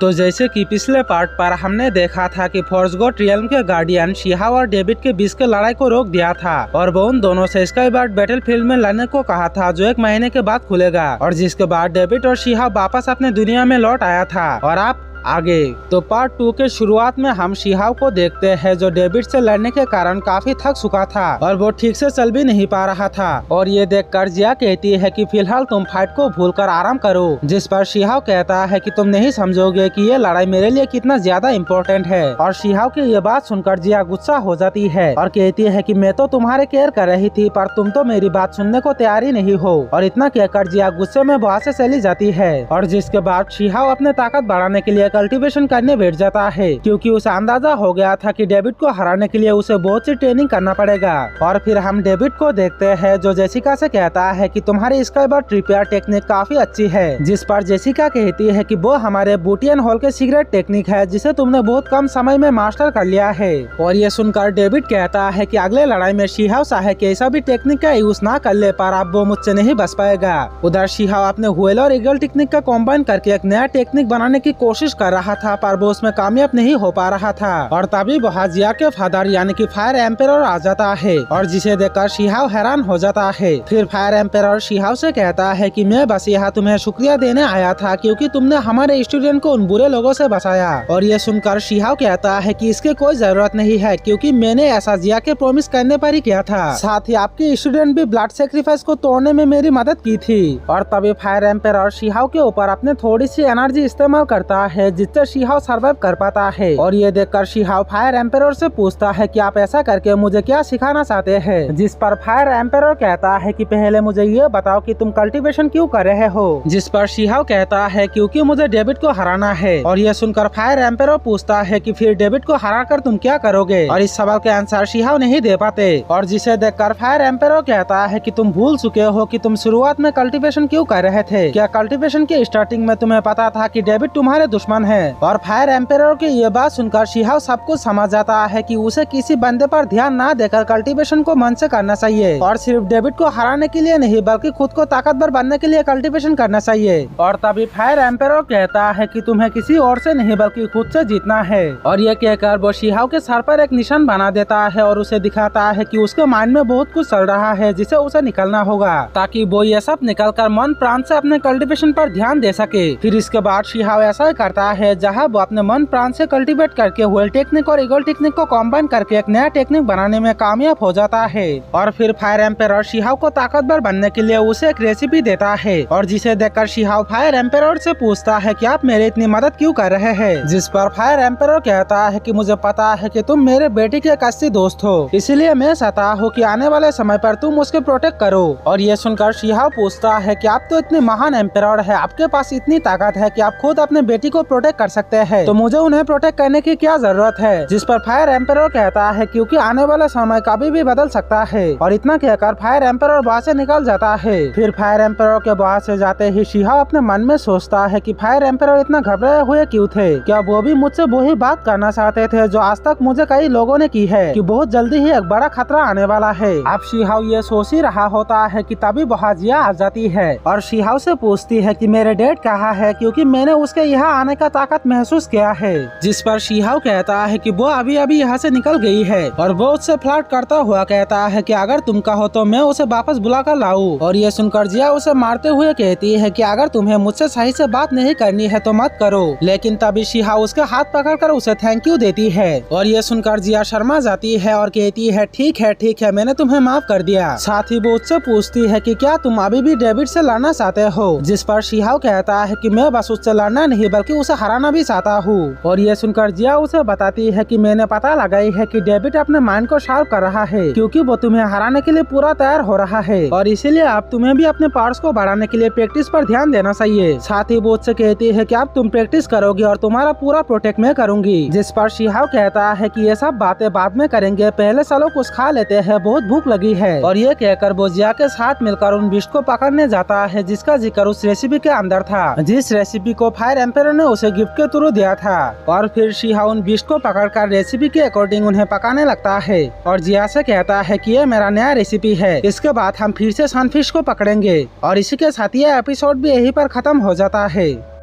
तो जैसे कि पिछले पार्ट पर हमने देखा था कि फोर्सगोट रियल्म के गार्डियन शिहाव और डेविड के बीच के लड़ाई को रोक दिया था और वो उन दोनों से स्काईबार्ड बैटलफील्ड में लड़ने को कहा था जो 1 महीने के बाद खुलेगा, और जिसके बाद डेविड और शिहाव वापस अपने दुनिया में लौट आया था। और आप आगे तो पार्ट 2 के शुरुआत में हम शिहाव को देखते हैं जो डेविड से लड़ने के कारण काफी थक चुका था और वो ठीक से चल भी नहीं पा रहा था। और ये देखकर जिया कहती है कि फिलहाल तुम फाइट को भूलकर आराम करो, जिस पर शिहाव कहता है कि तुम नहीं समझोगे कि ये लड़ाई मेरे लिए कितना ज्यादा इम्पोर्टेंट है। और शिहाव की ये बात सुनकर जिया गुस्सा हो जाती है और कहती है कि मैं तो तुम्हारे केयर कर रही थी पर तुम तो मेरी बात सुनने को तैयार ही नहीं हो। और इतना कहकर जिया गुस्से में वहाँ से चली जाती है। और जिसके बाद शिहाव अपने ताकत बढ़ाने के लिए कल्टीवेशन करने बैठ जाता है, क्योंकि उसे अंदाजा हो गया था कि डेविड को हराने के लिए उसे बहुत सी ट्रेनिंग करना पड़ेगा। और फिर हम डेविड को देखते हैं जो जेसिका से कहता है कि तुम्हारी स्काईबार्ड रिपेयर टेक्निक काफी अच्छी है, जिस पर जेसिका कहती है कि वो हमारे बूटियन हॉल के सीक्रेट टेक्निक है जिसे तुमने बहुत कम समय में मास्टर कर लिया है। और ये सुनकर डेविड कहता है कि अगले लड़ाई में शिहाव चाहे कैसा भी टेक्निक का यूज ना कर ले पर अब वो मुझसे नहीं बच पाएगा। उधर शिहाव अपने व्हेल और ईगल टेक्निक का कॉम्बाइन करके एक नया टेक्निक बनाने की कोशिश कर रहा था पर वो उसमें कामयाब नहीं हो पा रहा था। और तभी वहाँ जिया के फादर यानी कि फायर एम्पेरर आ जाता है और जिसे देखकर शिहाव हैरान हो जाता है। फिर फायर एम्पेरर शिहाव से कहता है कि मैं बस यहाँ तुम्हें शुक्रिया देने आया था क्योंकि तुमने हमारे स्टूडेंट को उन बुरे लोगों से बचाया। और ये सुनकर शिहाव कहता है कि इसकी कोई जरूरत नहीं है क्योंकि मैंने ऐसा जिया के प्रॉमिस करने पर ही किया था, साथ ही आपके स्टूडेंट भी ब्लड सेक्रीफाइस को तोड़ने में मेरी मदद की थी। और तभी फायर एम्पेरर शिहाव के ऊपर अपने थोड़ी सी एनर्जी इस्तेमाल करता है जिससे शिहाव सर्वाइव कर पाता है। और ये देखकर शिहाव फायर एम्पेरर से पूछता है कि आप ऐसा करके मुझे क्या सिखाना चाहते हैं, जिस पर फायर एम्पेरर कहता है कि पहले मुझे ये बताओ कि तुम कल्टीवेशन क्यों कर रहे हो, जिस पर शिहाव कहता है क्योंकि मुझे डेविड को हराना है। और ये सुनकर फायर एम्पेरर पूछता है कि फिर डेविड को हराकर तुम क्या करोगे, और इस सवाल के आंसर शिहाव नहीं दे पाते। और जिसे देखकर फायर एम्पेरर कहता है कि तुम भूल चुके हो कि तुम शुरुआत में कल्टीवेशन क्यों कर रहे थे, क्या कल्टीवेशन के स्टार्टिंग में तुम्हें पता था कि डेविड तुम्हारे दुश्मन है। और फायर एम्पेरर की ये बात सुनकर शिहाव सब कुछ समझ जाता है कि उसे किसी बंदे पर ध्यान ना देकर कल्टीवेशन को मन से करना चाहिए और सिर्फ डेविड को हराने के लिए नहीं बल्कि खुद को ताकतवर बनने के लिए कल्टीवेशन करना चाहिए। और तभी फायर एम्पेरर कहता है कि तुम्हें किसी और से नहीं बल्कि खुद से जीतना है। और ये कहकर वो शिहाव के सर पर एक निशान बना देता है और उसे दिखाता है कि उसके माइंड में बहुत कुछ चल रहा है जिसे उसे निकलना होगा ताकि वो ये सब निकल कर मन प्राण से अपने कल्टीवेशन पर ध्यान दे सके। फिर इसके बाद शिहाव ऐसा ही करता है जहाँ वो अपने मन प्राण से कल्टीवेट करके व्हेल टेक्निक और ईगल टेक्निक को कॉम्बाइन करके एक नया टेक्निक बनाने में कामयाब हो जाता है। और फिर फायर एम्पेरर शिहाव को ताकतवर बनने के लिए उसे एक रेसिपी देता है और जिसे देखकर शिहाव फायर एम्पेरर से पूछता है कि आप मेरी इतनी मदद क्यों कर रहे हैं, जिस पर फायर एम्पेरर कहता है कि मुझे पता है कि तुम मेरे बेटे के एक अच्छे दोस्त हो, इसलिए मैं चाहता हूँ कि आने वाले समय पर तुम उसके प्रोटेक्ट करो। और ये सुनकर शिहाव पूछता है कि आप तो इतने महान एम्पेरर है, आपके पास इतनी ताकत है कि आप खुद अपने बेटी को प्रोटेक्ट कर सकते हैं, तो मुझे उन्हें प्रोटेक्ट करने की क्या जरूरत है। जिस पर फायर एम्पेरर कहता है क्योंकि आने वाला समय कभी भी बदल सकता है। और इतना कहकर फायर एम्पेरर वहाँ से निकल जाता है। फिर फायर एम्पेरर के वहाँ से जाते ही शिहाव अपने मन में सोचता है कि फायर एम्पेरर इतना घबराए हुए क्यों थे, क्या वो भी मुझसे वही बात करना चाहते थे जो आज तक मुझे कई लोगों ने की है कि बहुत जल्दी ही एक बड़ा खतरा आने वाला है। अब शिहाव ये सोच ही रहा होता है कि तभी वहाँ जिया आ जाती है और शिहाव से पूछती है कि मेरे डैड कहाँ है क्योंकि मैंने उसके यहाँ आने का ताकत महसूस किया है। जिस पर शिहाव कहता है कि वो अभी अभी यहाँ से निकल गई है और वो उससे फ्लर्ट करता हुआ कहता है कि अगर तुम कहो तो मैं उसे वापस बुला कर लाऊं। और ये सुनकर जिया उसे मारते हुए कहती है कि अगर तुम्हें मुझसे सही से बात नहीं करनी है तो मत करो। लेकिन तभी शिहाव उसके हाथ पकड़कर उसे थैंक यू देती है। और ये सुनकर जिया शर्मा जाती है और कहती है ठीक है मैंने तुम्हें माफ कर दिया। साथ ही वो उससे पूछती है कि क्या तुम अभी भी डेविड से लड़ना चाहते हो, जिस पर शिहाव कहता है कि मैं बस उससे लड़ना नहीं बल्कि उसे हराना भी चाहता हूँ। और ये सुनकर जिया उसे बताती है कि मैंने पता लगाई है कि डेविड अपने माइंड को शार्प कर रहा है क्योंकि वो तुम्हें हराने के लिए पूरा तैयार हो रहा है और इसीलिए अब तुम्हें भी अपने पावर्स को बढ़ाने के लिए प्रैक्टिस पर ध्यान देना चाहिए। साथ ही वो उससे कहती है कि अब तुम प्रैक्टिस करोगे और तुम्हारा पूरा प्रोटेक्ट मैं करूंगी। जिस पर शिहाव कहता है कि ये सब बातें बाद में करेंगे, पहले चलो कुछ खा लेते हैं, बहुत भूख लगी है। और ये कहकर वो जिया के साथ मिलकर उन बिस्ट को पकड़ने जाता है जिसका जिक्र उस रेसिपी के अंदर था, जिस रेसिपी को फायर एम्पेरर ने उसे गिफ्ट के थ्रू दिया था। और फिर शिहाव उन बिस्ट को पकड़कर रेसिपी के अकॉर्डिंग उन्हें पकाने लगता है और जिया से कहता है कि ये मेरा नया रेसिपी है, इसके बाद हम फिर से सनफिश को पकड़ेंगे। और इसी के साथ ये एपिसोड भी यहीं पर खत्म हो जाता है।